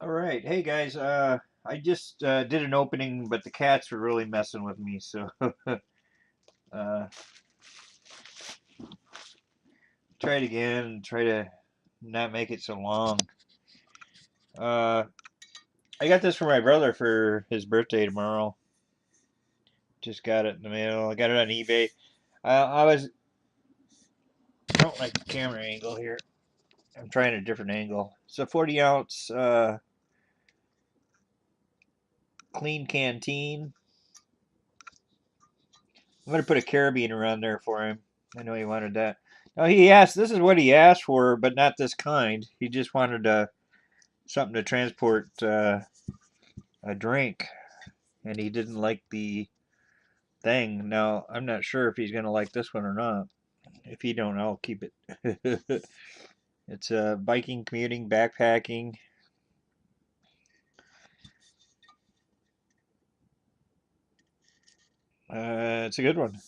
All right. Hey guys, I just did an opening, but the cats were really messing with me, so uh, try it again and try to not make it so long. Uh, I got this for my brother for his birthday tomorrow. Just got it in the mail. I got it on eBay. I don't like the camera angle here. I'm trying a different angle. It's a 40 ounce clean canteen. I'm gonna put a carabiner around there for him. I know he wanted that. No, he asked. This is what he asked for, but not this kind. He just wanted something to transport a drink, and he didn't like the thing. Now I'm not sure if he's gonna like this one or not. If he don't, I'll keep it. It's biking, commuting, backpacking. It's a good one.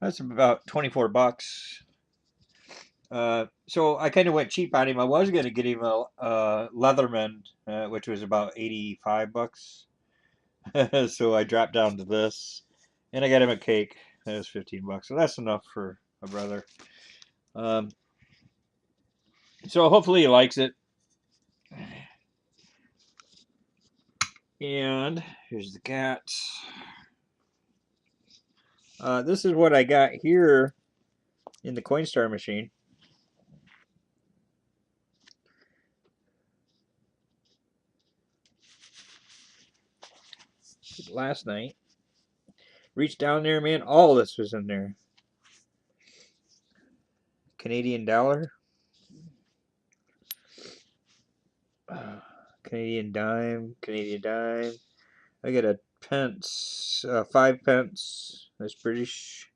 That's about 24 bucks. So I kind of went cheap on him. I was going to get him a Leatherman, which was about 85 bucks. So I dropped down to this, and I got him a cake. That was 15 bucks. So that's enough for a brother. Um, so hopefully he likes it. And here's the cats. This is what I got here in the Coinstar machine. Last night. Reached down there, man. All this was in there. Canadian dollar. Canadian dime. Canadian dime. I got a pence. 5 pence. That's British.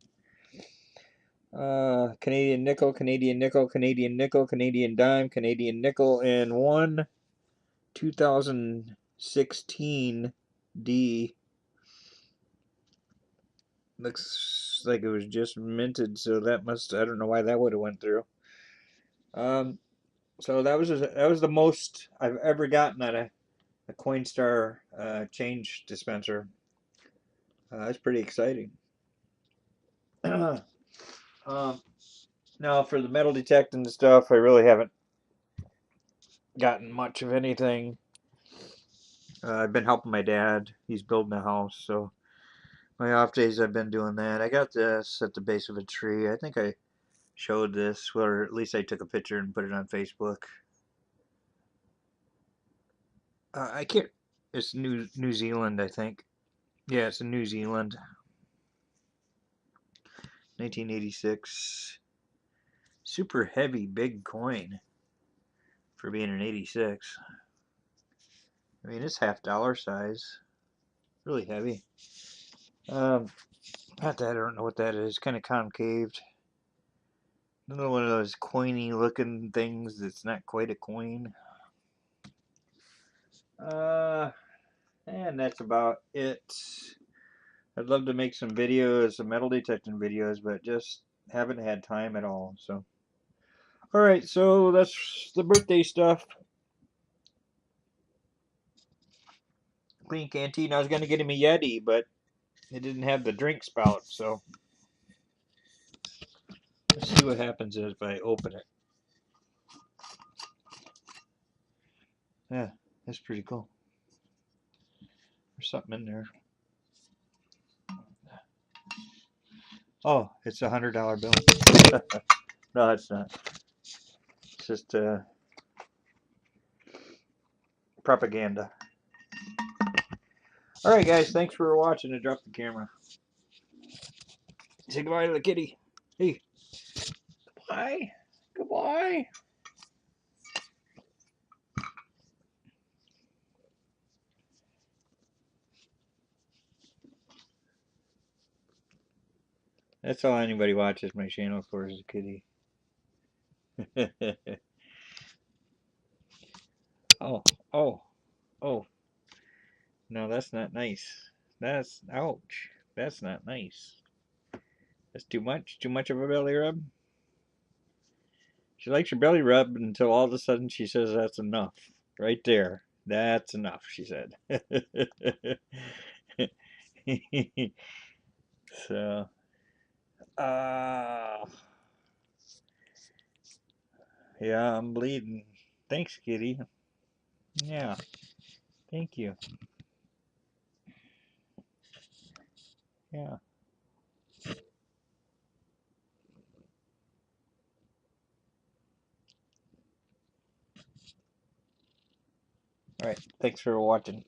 Canadian nickel. Canadian nickel. Canadian nickel. Canadian dime. Canadian nickel. And one 2016 D. Looks like it was just minted, so that must, I don't know why that would have went through. So that was the most I've ever gotten at a Coinstar change dispenser. That's pretty exciting. um, Now for the metal detecting and stuff, I really haven't gotten much of anything. I've been helping my dad. He's building a house, so my off days I've been doing that. I got this at the base of a tree. I think I showed this, or at least I took a picture and put it on Facebook. I can't. It's New Zealand, I think. Yeah, it's in New Zealand. 1986. Super heavy, big coin for being an 86. I mean, it's half dollar size. Really heavy. Um, Not that I don't know what that is. Kind of concaved. Another one of those coiny looking things that's not quite a coin. Uh, and that's about it. I'd love to make some videos, some metal detecting videos, but just haven't had time at all. So, all right, so that's the birthday stuff. Clean canteen. I was gonna get him a Yeti, but it didn't have the drink spout. So let's see what happens if I open it. Yeah, that's pretty cool. There's something in there. Oh, it's $100 bill. No, it's not. It's just propaganda. All right, guys. Thanks for watching. I dropped the camera. Say goodbye to the kitty. Hey, goodbye. Goodbye. That's all anybody watches my channel for is a kitty. Oh, oh, oh. No, that's not nice. That's, ouch. That's not nice. That's too much. Too much of a belly rub. She likes your belly rub until all of a sudden she says that's enough. Right there. That's enough, she said. So, uh, yeah, I'm bleeding. Thanks, kitty. Yeah, thank you. Yeah. All right. Thanks for watching.